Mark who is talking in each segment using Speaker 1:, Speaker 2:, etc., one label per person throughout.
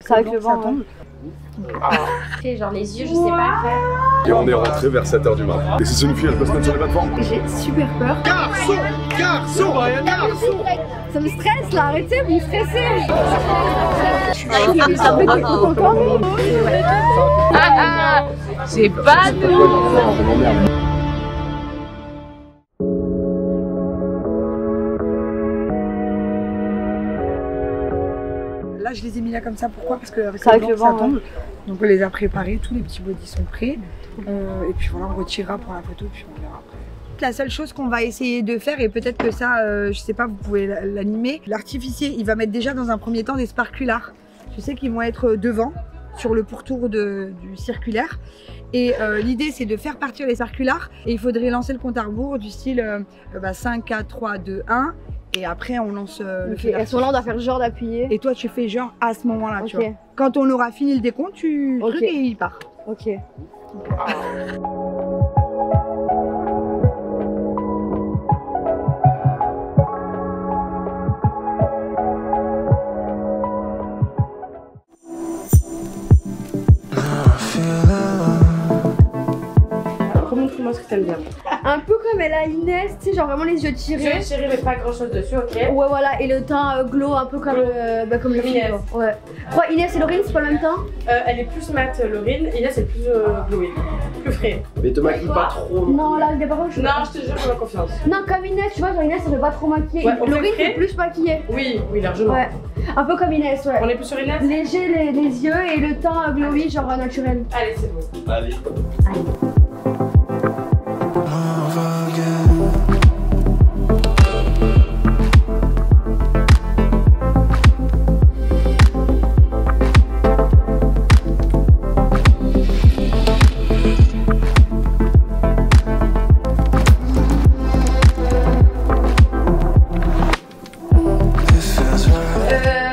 Speaker 1: C'est avec le vent, tombe.
Speaker 2: Genre les yeux, je sais pas faire.
Speaker 3: Et on est rentré vers 7h du matin. Et si c'est une fille, elle peut se mettre sur les plateformes.
Speaker 1: J'ai super peur.
Speaker 3: Garçon,
Speaker 1: Ça me stresse là, arrêtez, vous me stressez.
Speaker 2: J'ai pas de...
Speaker 4: Là, je les ai mis là comme ça. Pourquoi? Parce qu'avec
Speaker 1: le
Speaker 4: vent,
Speaker 1: vent,
Speaker 4: ça tombe. Donc, on les a préparés. Tous les petits bodys sont prêts. Et puis voilà, on retirera pour la photo. Puis on verra après. La seule chose qu'on va essayer de faire, et peut-être que ça, je sais pas, vous pouvez l'animer. L'artificier, il va mettre déjà dans un premier temps des sparkulars. Je sais qu'ils vont être devant, sur le pourtour du circulaire. Et l'idée, c'est de faire partir les sparkulars. Et il faudrait lancer le compte à rebours du style 5, 4, 3, 2, 1. Et après, on lance le feu.
Speaker 1: À ce moment-là, on doit faire genre d'appuyer.
Speaker 4: Et toi, tu fais genre à ce moment-là, tu
Speaker 1: Ok.
Speaker 4: vois. Quand on aura fini le décompte, tu trucs et il part.
Speaker 1: Ok.
Speaker 2: Montre-moi ce que t'aimes bien.
Speaker 1: Un peu comme elle a Inès, tu sais, genre vraiment les yeux tirés.
Speaker 2: Je vais tirer mais pas grand chose dessus, ok.
Speaker 1: Ouais, voilà, et le teint glow un peu comme, comme le
Speaker 2: Inès.
Speaker 1: film. Ouais. Quoi, Inès et Laurine, c'est pas le même teint?
Speaker 2: Elle est plus mat, Laurine, et là c'est plus glowy, plus frais.
Speaker 5: Mais te maquille pas trop.
Speaker 1: Non, là, le débarras, je...
Speaker 2: Non, je te jure, j'ai confiance.
Speaker 1: Non, comme Inès, tu vois, genre Inès, elle fait pas trop maquiller.
Speaker 2: Ouais, on fait
Speaker 1: Laurine,
Speaker 2: frais.
Speaker 1: c'est plus maquillée.
Speaker 2: Oui, oui, largement.
Speaker 1: Ouais. Un peu comme Inès, ouais.
Speaker 2: On est plus sur Inès?
Speaker 1: Léger les yeux et le teint glowy, genre naturel.
Speaker 2: Allez, c'est bon.
Speaker 5: Allez.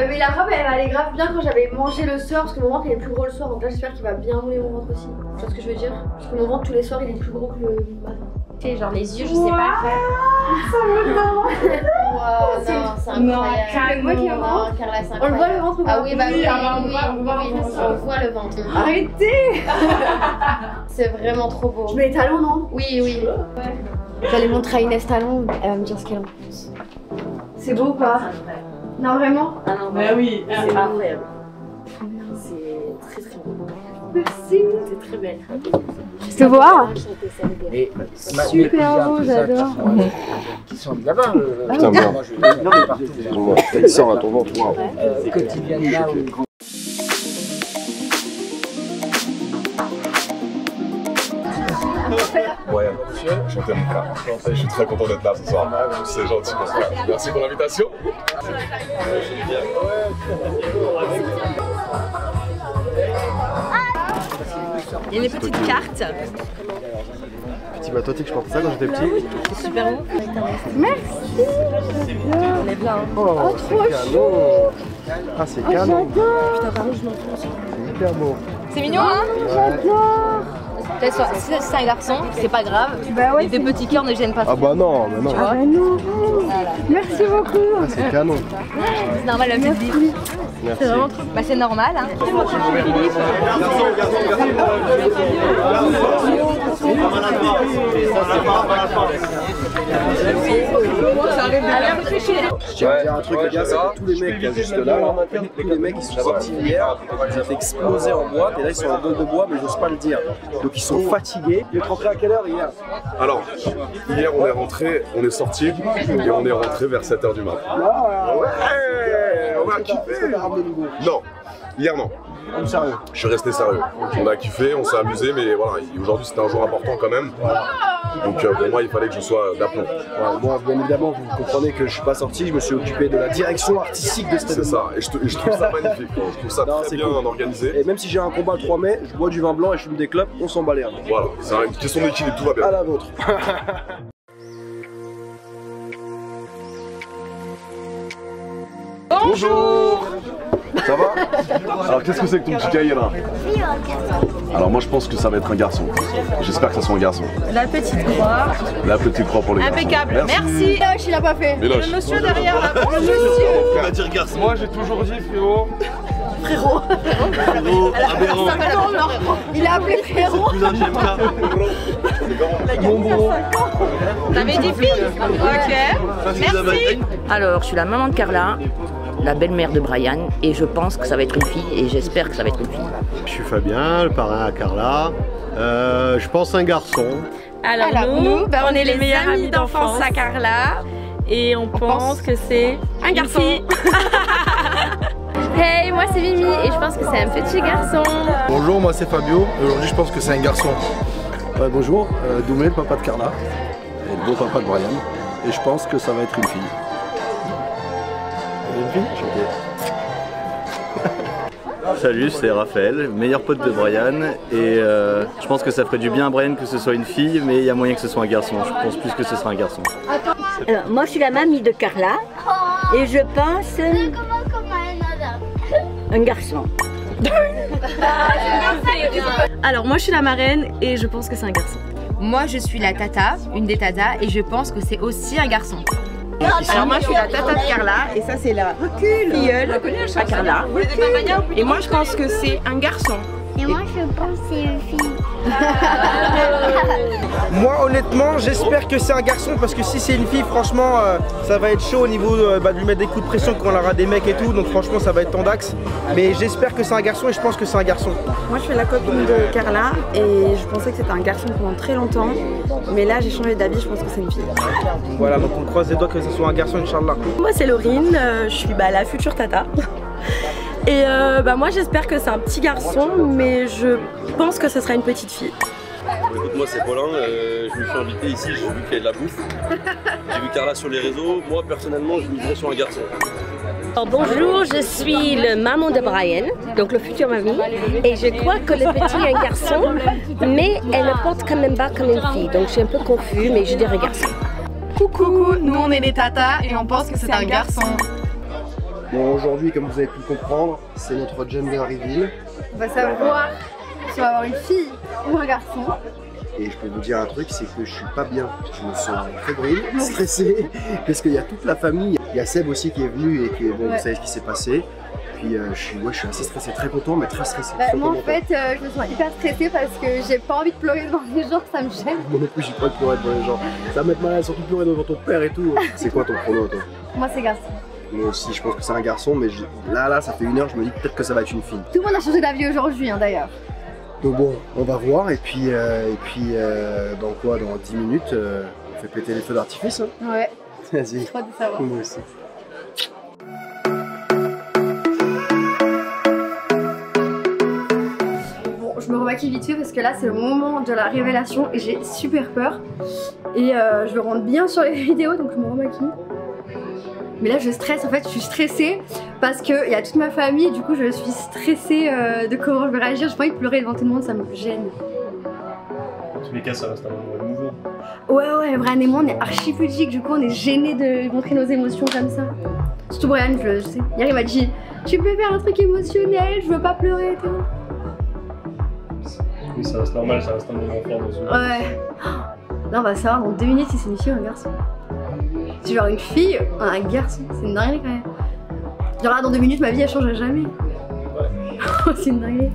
Speaker 1: Mais la robe, elle allait grave bien quand j'avais mangé le soir, parce que mon ventre il est plus gros le soir, donc là j'espère qu'il va bien rouler mon ventre aussi. Tu vois ce que je veux dire? Parce que mon ventre tous les soirs il est plus gros que le matin.
Speaker 2: Tu sais, genre les yeux, je sais pas faire.
Speaker 1: Wow,
Speaker 2: non, c'est incroyable.
Speaker 1: Moi qui le
Speaker 2: Non,
Speaker 1: ventre.
Speaker 2: Carla, c'est
Speaker 1: On le
Speaker 2: incroyable.
Speaker 1: voit le ventre ou pas?
Speaker 2: Ah oui, bah oui,
Speaker 1: on
Speaker 2: on voit le ventre.
Speaker 1: Arrêtez!
Speaker 2: C'est vraiment trop beau.
Speaker 1: Je mets les talons, non?
Speaker 2: Oui, oui.
Speaker 1: J'allais montrer à Inès Talon, elle va me dire ce qu'elle en pense. C'est beau ou pas? Non, vraiment?
Speaker 2: Ah non, bah oui, c'est incroyable. C'est très très beau.
Speaker 1: Merci!
Speaker 2: C'est très belle.
Speaker 1: Je te vois?
Speaker 5: Super
Speaker 1: beau, j'adore.
Speaker 5: Qui sont de là-bas.
Speaker 3: Putain,
Speaker 5: Moi, je
Speaker 3: Il sort à ton ventre, waouh.
Speaker 5: quotidiennement.
Speaker 3: Ouais, chantez mon cas. Je suis très content d'être là ce soir. C'est gentil. Merci pour l'invitation.
Speaker 6: Il y a des petites cartes.
Speaker 5: Petit bateau, tu sais que je portais ça quand j'étais petit.
Speaker 6: C'est super beau.
Speaker 1: Merci!
Speaker 6: On est plein.
Speaker 5: Oh,
Speaker 1: trop
Speaker 5: canon. Ah, c'est canon.
Speaker 1: J'adore!
Speaker 5: C'est hyper beau.
Speaker 6: C'est mignon, hein?
Speaker 1: J'adore!
Speaker 6: Si c'est un garçon, c'est pas grave.
Speaker 1: Bah ouais,
Speaker 6: Les deux petits cœurs ne gênent pas.
Speaker 5: Ah bah non, mais non.
Speaker 1: Ah bah non! Merci beaucoup!
Speaker 5: Ah, c'est canon.
Speaker 6: C'est normal, le public.
Speaker 5: Merci.
Speaker 6: C'est vraiment trop. Bah, c'est normal, hein.
Speaker 5: Je tiens à dire un truc, les gars, c'est que tous les mecs qui sont juste là, tous les mecs ils sont sortis hier, ils ont été explosés en boîte et là ils sont en gueule de bois mais j'ose pas le dire. Donc ils sont fatigués. Vous êtes rentrés à quelle heure hier?
Speaker 3: Alors, hier on est rentré, on est sorti et on est rentré vers 7h du matin. Ouais, on a kiffé. Non, hier non.
Speaker 5: Sérieux.
Speaker 3: Je suis resté sérieux. On a kiffé, on s'est amusé, mais voilà, aujourd'hui c'était un jour important quand même. Donc pour moi il fallait que je sois d'aplomb.
Speaker 5: Ouais, moi bien évidemment vous comprenez que je suis pas sorti, je me suis occupé de la direction artistique de cet
Speaker 3: C'est
Speaker 5: événement.
Speaker 3: ça, et je trouve ça magnifique. Je trouve ça
Speaker 5: Non,
Speaker 3: très
Speaker 5: c'est
Speaker 3: bien
Speaker 5: cool.
Speaker 3: organisé.
Speaker 5: Et même si j'ai un combat le 3 mai, je bois du vin blanc et je fume des clopes, on s'en bat les reins.
Speaker 3: Voilà, c'est une question d'équilibre, tout va bien.
Speaker 5: À la vôtre.
Speaker 3: Bonjour. Ça va? Alors qu'est-ce que c'est que ton petit cahier là? Alors moi je pense que ça va être un garçon. J'espère que ça soit un garçon.
Speaker 6: La petite croix.
Speaker 3: La petite croix pour les garçons.
Speaker 6: Impeccable. Merci.
Speaker 1: Lâche, il a pas fait.
Speaker 3: Méloche.
Speaker 6: Le monsieur derrière là. Le monsieur.
Speaker 3: On va dire garçon.
Speaker 7: Moi j'ai toujours dit frérot,
Speaker 1: frérot.
Speaker 7: Frérot, aberrant.
Speaker 1: Il a appelé frérot.
Speaker 7: Cousin JMK.
Speaker 6: T'avais dit fille. Ok. Merci.
Speaker 2: Alors, je suis la maman de Carla, la belle-mère de Brian, et je pense que ça va être une fille, et j'espère que ça va être une fille.
Speaker 8: Je suis Fabien, le parrain à Carla. Je pense un garçon.
Speaker 6: Alors nous, on est les meilleurs amis d'enfance à Carla. Et on pense que c'est un garçon. Hey, moi c'est Mimi et je pense que c'est un petit garçon.
Speaker 9: Bonjour, moi c'est Fabio. Aujourd'hui, je pense que c'est un garçon.
Speaker 5: Bonjour, Doumé, le papa de Carla. Et le beau papa de Brian. Et je pense que ça va être une fille. Une fille ?
Speaker 7: Salut, c'est Raphaël, meilleur pote de Brian. Et je pense que ça ferait du bien à Brian que ce soit une fille, mais il y a moyen que ce soit un garçon. Je pense plus que ce sera un garçon.
Speaker 2: Alors, moi, je suis la mamie de Carla, et je pense un garçon.
Speaker 6: Alors moi je suis la marraine et je pense que c'est un garçon.
Speaker 10: Moi je suis la tata, une des tatas, et je pense que c'est aussi un garçon.
Speaker 4: Alors moi je suis la tata de Carla et ça c'est la filleule à Carla. Et moi je pense que c'est un garçon.
Speaker 11: Et moi je pense que c'est une fille.
Speaker 5: Moi honnêtement j'espère que c'est un garçon parce que si c'est une fille franchement ça va être chaud au niveau de lui mettre des coups de pression quand on aura des mecs et tout, donc franchement ça va être tendax. Mais j'espère que c'est un garçon et je pense que c'est un garçon.
Speaker 4: Moi je suis la copine de Carla et je pensais que c'était un garçon pendant très longtemps. Mais là j'ai changé d'avis, je pense que c'est une fille.
Speaker 5: Voilà, donc on croise les doigts que ce soit un garçon, Inch'Allah.
Speaker 6: Moi c'est Laurine, je suis la future tata. Et moi j'espère que c'est un petit garçon, mais je pense que ce sera une petite fille.
Speaker 7: Écoute, moi c'est Paulin, je me suis invité ici, j'ai vu qu'il y a de la bouffe. J'ai vu Carla sur les réseaux, moi personnellement je miserais sur un garçon.
Speaker 2: Alors, bonjour, je suis le maman de Brian, donc le futur mamie, et je crois que le petit est un garçon, mais elle le porte quand même pas comme une fille, donc je suis un peu confus, mais je dirais garçon.
Speaker 10: Coucou, nous on est les tatas et on pense que c'est un garçon.
Speaker 9: Bon, aujourd'hui, comme vous avez pu le comprendre, c'est notre gender reveal.
Speaker 1: On va savoir si on va avoir une fille ou un garçon.
Speaker 9: Et je peux vous dire un truc, c'est que je suis pas bien. Je me sens fébrile, stressé, parce qu'il y a toute la famille. Il y a Seb aussi qui est venu et qui est bon, vous savez ce qui s'est passé. Puis je suis assez stressé, très content, mais très stressé.
Speaker 1: Moi en fait, je me sens hyper stressée parce que j'ai pas envie de pleurer devant les gens, ça me gêne.
Speaker 9: Moi non plus, j'ai pas de pleurer devant les gens. Ça va me mettre mal, surtout pleurer devant ton père et tout. C'est quoi ton prono, toi?
Speaker 1: Moi c'est garçon.
Speaker 9: Moi aussi, je pense que c'est un garçon, mais là, ça fait 1 heure, je me dis peut-être que ça va être une fille.
Speaker 1: Tout le monde a changé d'avis aujourd'hui, d'ailleurs.
Speaker 9: Donc bon, on va voir, et puis dans 10 minutes, on fait péter les feux d'artifice. Hein.
Speaker 1: Ouais.
Speaker 9: Vas-y.
Speaker 1: J'ai trop de savoir.
Speaker 9: Moi aussi.
Speaker 1: Bon, je me remaquille vite fait parce que là, c'est le moment de la révélation et j'ai super peur. Et je veux rendre bien sur les vidéos, donc je me remaquille. Mais là je stresse, en fait je suis stressée parce qu'il y a toute ma famille et du coup je suis stressée de comment je vais réagir. J'ai pas envie de pleurer devant tout le monde, ça me gêne.
Speaker 7: En tous les cas ça reste un moment émouvant.
Speaker 1: Ouais, Brian et moi on est archi pudiques, du coup on est gênés de montrer nos émotions comme ça. Surtout Brian, je sais. Hier il m'a dit tu peux faire un truc émotionnel, je veux pas pleurer et tout.
Speaker 7: Oui ça reste normal, ça reste un moment fort dans une...
Speaker 1: Ouais. Là on va savoir dans 2 minutes si c'est une fille ou un garçon. C'est genre une fille, un garçon, c'est une dinguerie quand même. Genre là dans 2 minutes ma vie elle changerait jamais. C'est une dinguerie.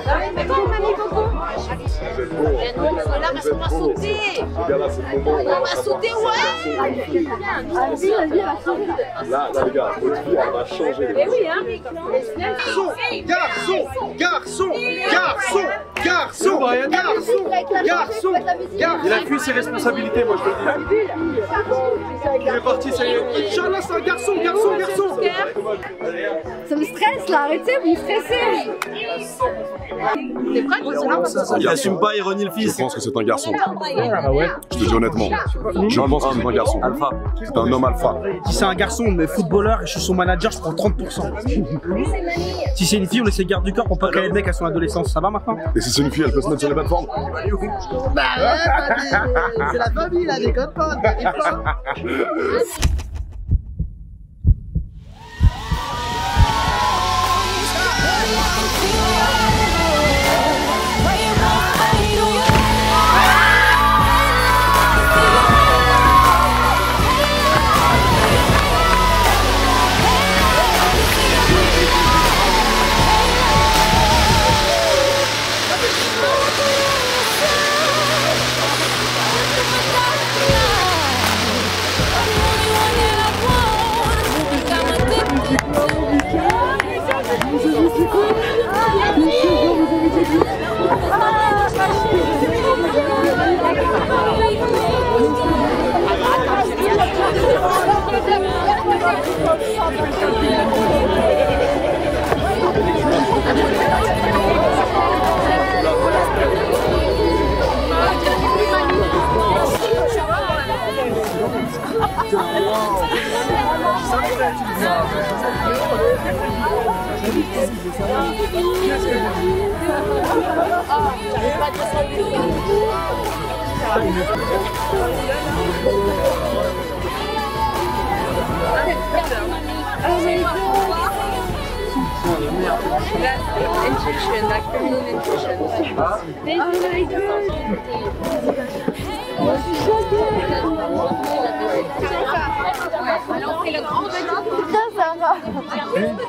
Speaker 11: Avec mamie Coco, mamie Coco. Là parce qu'on va sauter. On va sauter, ouais.
Speaker 3: Là les gars, votre vie elle va changer.
Speaker 11: Mais oui hein.
Speaker 5: Garçon. Il a fui ses responsabilités, moi je te le dis. Il est parti, ça y est. Inch'Allah, c'est un garçon.
Speaker 1: Ça me stresse là, arrêtez, vous me stressez.
Speaker 10: T'es prête?
Speaker 7: Il assume pas, il renie le
Speaker 3: Je
Speaker 7: fils.
Speaker 3: pense que c'est un garçon.
Speaker 5: Ah ouais.
Speaker 3: Je te dis honnêtement. Je pense que c'est un garçon.
Speaker 7: Alpha.
Speaker 3: C'est un homme alpha.
Speaker 5: Si c'est un garçon, mais footballeur et je suis son manager, je prends 30%. Si c'est une fille, on laisse les gardes du corps pour pas qu'elle ait le mec à son adolescence. Ça va maintenant?
Speaker 3: Et si c'est une fille, elle peut se mettre sur les plateformes.
Speaker 4: Bah ouais, c'est la famille là, des codes potes.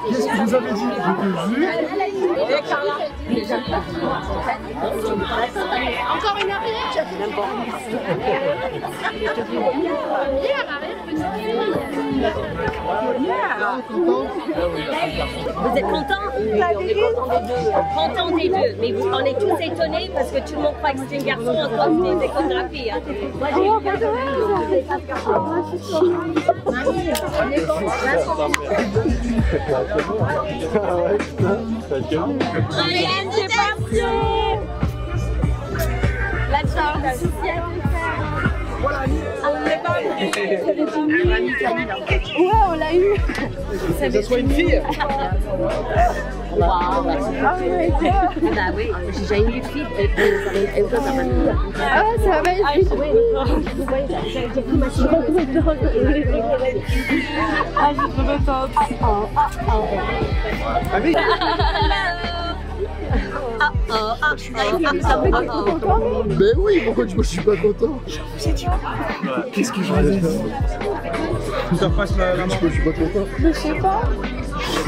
Speaker 3: Qu'est-ce que vous avez dit?
Speaker 11: Encore une arrière.
Speaker 2: Vous êtes contents? Oui, on est contents des deux. Mais on est tous étonnés parce que tout le monde croit que c'est un garçon en cause des échographies. Hein. Moi, j'ai eu
Speaker 11: Brienne, c'est parti.
Speaker 2: La chance.
Speaker 1: Ouais, on l'a eu.
Speaker 5: Que ça soit une fille.
Speaker 2: Wow. Ah oui, j'ai jamais eu de fille.
Speaker 1: Ah, ça va être vite.
Speaker 2: J'ai pris ma chance.
Speaker 6: Ah, je suis trop contente.
Speaker 5: Ah oui.
Speaker 9: Mais oui, pourquoi je suis pas content?
Speaker 5: Qu'est-ce que je vais faire? Ça passe la main.
Speaker 9: Je suis pas content.
Speaker 1: Je sais pas.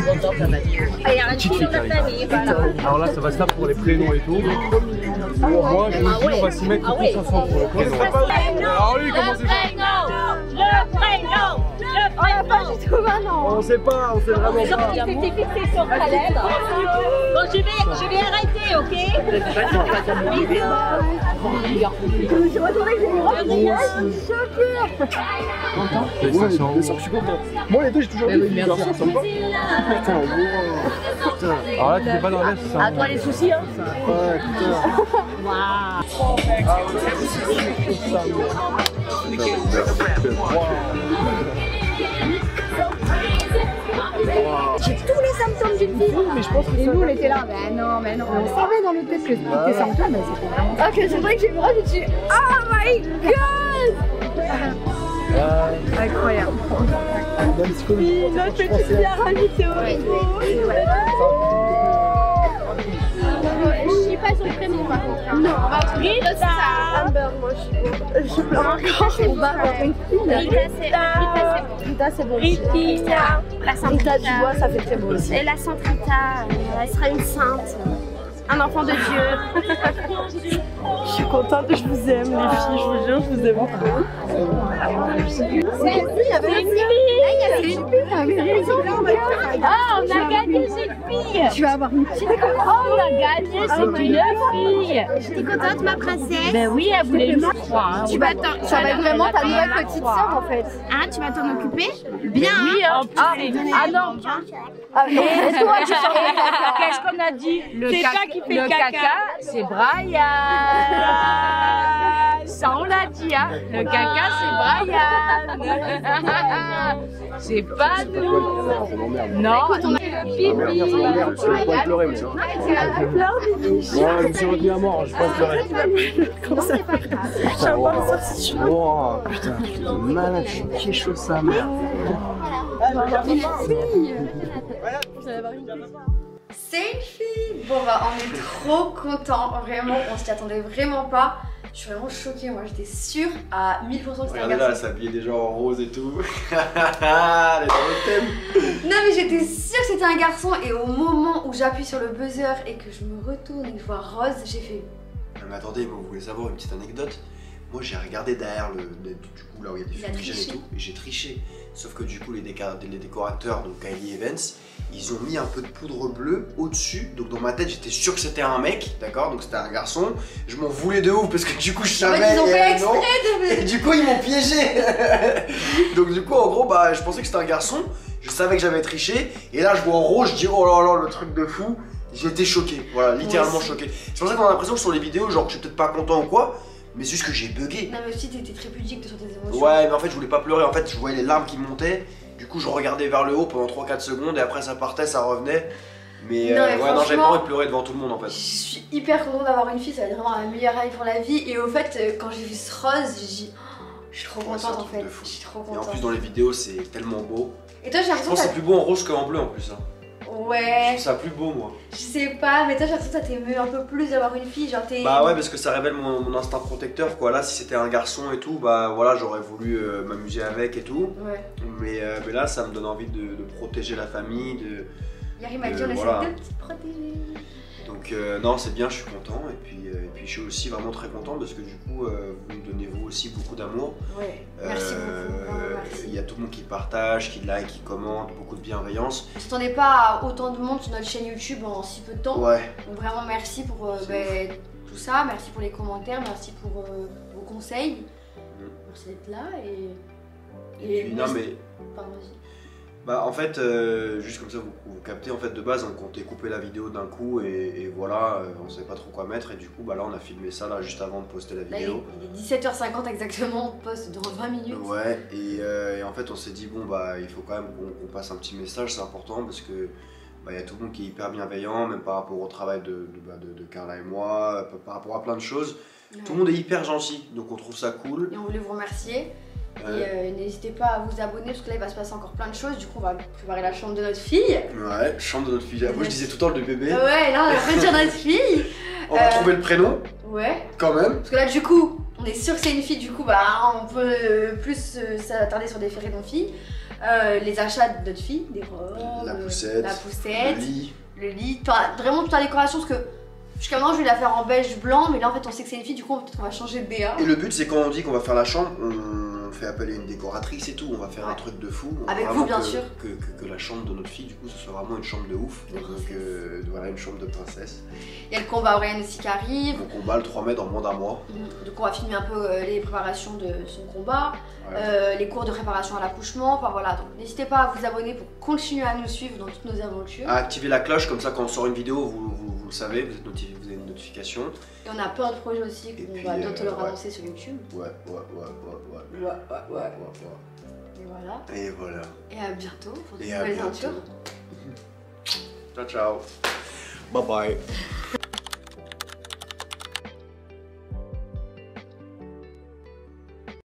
Speaker 2: Il y a une fille dans la famille, voilà.
Speaker 3: Alors là, ça va se faire pour les prénoms et tout. Moi, je vous dis, on va s'y mettre tous ensemble pour le prénom. Alors lui, comment c'est ça?
Speaker 2: Le prénom.
Speaker 1: On l'a pas du tout maintenant.
Speaker 5: On sait pas, on sait vraiment pas.
Speaker 2: C'était fixé sur Khaled. Bon, je vais arrêter, ok? Bisous.
Speaker 1: Je suis retournée que j'ai eu Rob. Je suis choquée.
Speaker 9: Content? Ouais, bien sûr que je suis content. Moi, les deux, j'ai toujours dit. Merci, ça me va. Putain, wow. Putain.
Speaker 3: Alors là, tu n'es pas dans la c'est ça.
Speaker 2: À toi les soucis, hein?
Speaker 9: Ouais, putain.
Speaker 2: Waouh.
Speaker 1: J'ai tous les symptômes d'une fille. Mais je pense que nous, on était là. Mais non. On savait dans notre tête que c'était des symptômes, mais c'était vraiment. Ah, que c'est vrai que j'ai vu Rob, je me suis dit, oh my god! Incroyable.
Speaker 6: Notre petite bière invitée au resto.
Speaker 11: Je suis pas sur le prénom par contre.
Speaker 1: Non,
Speaker 11: on va Rita.
Speaker 1: Amber, moi je suis pleure encore. On va avoir une fille.
Speaker 11: Rita, c'est bon.
Speaker 1: Rita.
Speaker 11: La Sainte
Speaker 1: Rita,
Speaker 11: Rita.
Speaker 1: tu vois, ça fait très beau aussi.
Speaker 11: Et la Sainte Rita, elle sera une sainte. Un enfant de Dieu.
Speaker 6: Je suis contente, je vous aime les filles, je vous jure, je vous aime trop.
Speaker 11: Ah, on a gagné cette fille.
Speaker 1: Tu vas avoir une petite.
Speaker 11: Oh, on a gagné, c'est une fille. J'étais contente, ma princesse.
Speaker 6: Ben oui, elle voulait le croire. Hein.
Speaker 1: Tu vas ça va être vraiment ta nouvelle petite sœur en fait.
Speaker 11: Ah, tu vas t'en occuper? Bien.
Speaker 6: Oui, en plus,
Speaker 11: Ah non.
Speaker 1: Et toi, tu
Speaker 6: qu'est-ce qu'on a dit? C'est toi qui fais le caca, c'est Brian. Ça, on l'a dit, hein. Le caca, c'est Brian. C'est pas nous. Non.
Speaker 9: Pipi. Je vais pas pleurer, moi. Je me suis retenu à mort, je vais pas pleurer.
Speaker 6: Comment ça fait?
Speaker 9: Putain, wow. Putain, je suis malade, je suis kécho sa mère.
Speaker 1: C'est une fille. Bon bah on est trop contents, vraiment on s'y attendait vraiment pas. Je suis vraiment choquée, moi j'étais sûre à 1000% que c'était un garçon.
Speaker 9: Regardez là, elle s'habillait déjà en rose et tout. Elle est dans le thème.
Speaker 1: Non mais j'étais sûre que c'était un garçon et au moment où j'appuie sur le buzzer et que je me retourne et que je vois Rose, j'ai fait...
Speaker 9: Non mais attendez, vous voulez savoir une petite anecdote? Moi j'ai regardé derrière du coup là où il y a des fumigènes et tout, et j'ai triché. Sauf que du coup les décorateurs, donc Kylie Evans, ils ont mis un peu de poudre bleue au-dessus. Donc dans ma tête, j'étais sûr que c'était un mec, d'accord? Donc c'était un garçon. Je m'en voulais de ouf parce que du coup, je savais.
Speaker 1: Ils ont fait
Speaker 9: non.
Speaker 1: exprès
Speaker 9: Et du coup, ils m'ont piégé. Donc du coup, en gros, bah, je pensais que c'était un garçon. Je savais que j'avais triché. Et là, je vois en rouge, je dis oh là là, le truc de fou. J'ai été choqué, voilà, littéralement choqué. C'est pour ça qu'on a l'impression que sur les vidéos, genre que je suis peut-être pas content ou quoi. Mais c'est juste que j'ai bugué.
Speaker 1: Non mais aussi t'étais très pudique sur tes émotions.
Speaker 9: Ouais mais en fait je voulais pas pleurer, en fait je voyais les larmes qui montaient. Du coup je regardais vers le haut pendant 3-4 secondes et après ça partait, ça revenait. Mais
Speaker 1: non,
Speaker 9: ouais non j'avais pas envie de pleurer devant tout le monde en fait.
Speaker 1: Je suis hyper contente d'avoir une fille, ça va être vraiment la meilleure avis pour la vie. Et au fait quand j'ai vu ce rose, j'ai dit oh, je suis trop contente en fait. Je suis trop contente.
Speaker 9: Et en plus dans les vidéos c'est tellement beau.
Speaker 1: Et toi j'ai l'impression
Speaker 9: que je pense que c'est plus beau en rose qu'en bleu en plus hein.
Speaker 1: Ouais.
Speaker 9: Je trouve ça plus beau moi.
Speaker 1: Je sais pas, mais toi j'ai l'impression que ça t'émeut un peu plus d'avoir une fille, genre t'es...
Speaker 9: Bah ouais parce que ça révèle mon instinct protecteur quoi. Là si c'était un garçon et tout, bah voilà j'aurais voulu m'amuser avec et tout.
Speaker 1: Ouais.
Speaker 9: Mais là ça me donne envie de protéger la famille, de...
Speaker 1: Yari m'a dit on essaie de te protéger.
Speaker 9: Donc non c'est bien, je suis content et puis je suis aussi vraiment très content parce que du coup vous me donnez vous aussi beaucoup d'amour.
Speaker 1: Ouais, merci beaucoup, merci.
Speaker 9: Il y a tout le monde qui partage, qui like, qui commente, beaucoup de bienveillance.
Speaker 1: On s'attendait pas à autant de monde sur notre chaîne YouTube en si peu de temps.
Speaker 9: Ouais.
Speaker 1: Donc vraiment merci pour tout ça, merci pour les commentaires, merci pour vos conseils. Merci d'être là
Speaker 9: et puis, non mais...
Speaker 1: Pardon, vas-y.
Speaker 9: Bah en fait, juste comme ça vous captez, en fait de base on comptait couper la vidéo d'un coup et voilà, on savait pas trop quoi mettre et du coup bah là on a filmé ça là juste avant de poster la vidéo.
Speaker 1: Là, il est 17h50 exactement, on poste dans 20 minutes.
Speaker 9: Ouais et en fait on s'est dit bon bah il faut quand même qu'on passe un petit message, c'est important parce que bah, y a tout le monde qui est hyper bienveillant, même par rapport au travail de Carla et moi, par rapport à plein de choses. Ouais. Tout le monde est hyper gentil, donc on trouve ça cool.
Speaker 1: Et on voulait vous remercier. Et n'hésitez pas à vous abonner parce que là il va se passer encore plein de choses. Du coup on va préparer la chambre de notre fille.
Speaker 9: Ouais, chambre de notre fille. Moi je disais tout le temps le bébé.
Speaker 1: Ouais, là on va dire notre fille.
Speaker 9: On va trouver le prénom.
Speaker 1: Ouais.
Speaker 9: Quand même.
Speaker 1: Parce que là du coup on est sûr que c'est une fille, du coup bah on peut plus s'attarder sur des ferrets de fille. Les achats de notre fille, des robes,
Speaker 9: la poussette,
Speaker 1: le lit, vraiment toute la décoration parce que jusqu'à maintenant je vais la faire en beige blanc mais là en fait on sait que c'est une fille, du coup peut-être qu'on va changer de BA.
Speaker 9: Et le but c'est quand on dit qu'on va faire la chambre, on fait appel à une décoratrice et tout, on va faire un truc de fou.
Speaker 1: Avec vous bien sûr.
Speaker 9: Que la chambre de notre fille du coup ce soit vraiment une chambre de ouf, donc voilà une chambre de princesse.
Speaker 1: Il y a le combat Oriane aussi qui arrive.
Speaker 9: Donc on bat le 3 mai dans moins d'un mois.
Speaker 1: Donc on va filmer un peu les préparations de son combat, les cours de préparation à l'accouchement, enfin voilà. Donc n'hésitez pas à vous abonner pour continuer à nous suivre dans toutes nos aventures.
Speaker 9: À activer la cloche, comme ça quand on sort une vidéo vous le savez, vous avez une notification.
Speaker 1: Et on a plein de projets aussi qu'on va bientôt leur annoncer sur YouTube.
Speaker 9: Ouais. Et voilà.
Speaker 1: Et à bientôt pour de nouvelles aventures.
Speaker 9: Ciao ciao. Bye bye.